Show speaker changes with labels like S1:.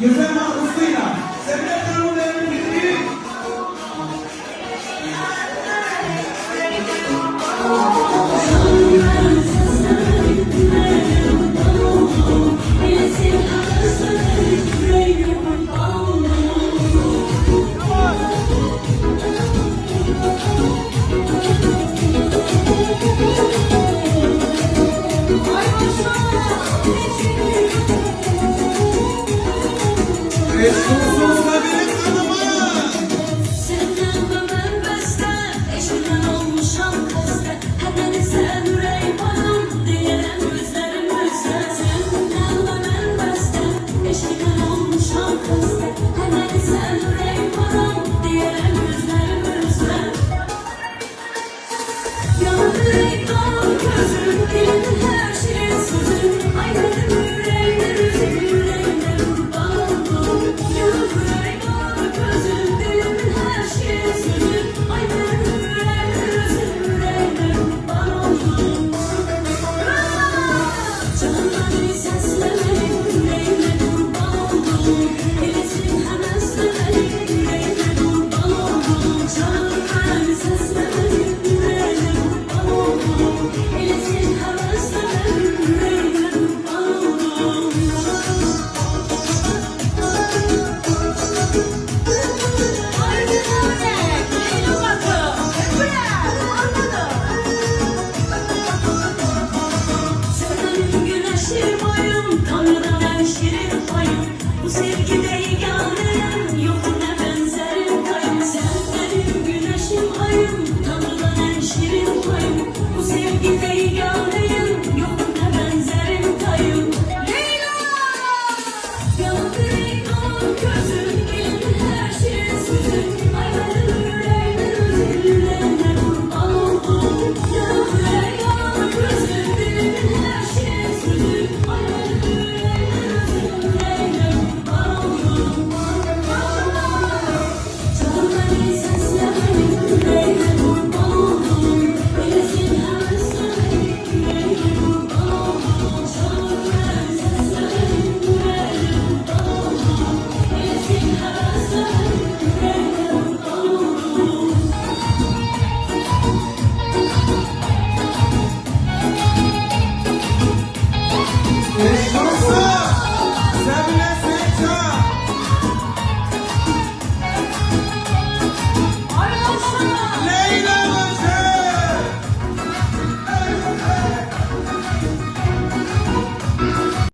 S1: Güzel mahsusuyla Sebep Hanım'ın bildiği Eşkursuzla benim kanımı
S2: Senden ve ben beste, eşinden olmuşam kaste. Hemen sen yüreğim anam, diyelim gözlerimizde. Senden ve ben beste, eşinden olmuşam kaste. Hemen sen yüreğim anam, diyelim gözlerimizde. Yandık kan gözüm, dilin her şeyin sözüm. Ay benim yüreğimde üzüm, yüreğimde kurban oldum. Yandık kan gözüm, dilimin her şeyin sözüm. Ay benim yüreğimde üzüm, yüreğimde kurban oldum. Canımdan seslemeyin, yüreğimde kurban oldum. Elesin hemen söyleyin, yüreğimde kurban oldum. Canımdan seslemeyin, yüreğimde kurban oldum. Elesin hemen söyleyin, yüreğimde kurban oldum. Haydi örnek, Leyla bakım, hepine anladım. Senin güneşim ayım, Tanrı'dan en şirin payım. Bu sevgide yânem, yokuna benzerim kayım. Sen benim güneşim ayım, Tanrı'dan en şirin payım. Bu sevgide yânem, yokuna benzerim kayım. Leyla! Yandı kan gözüm, elin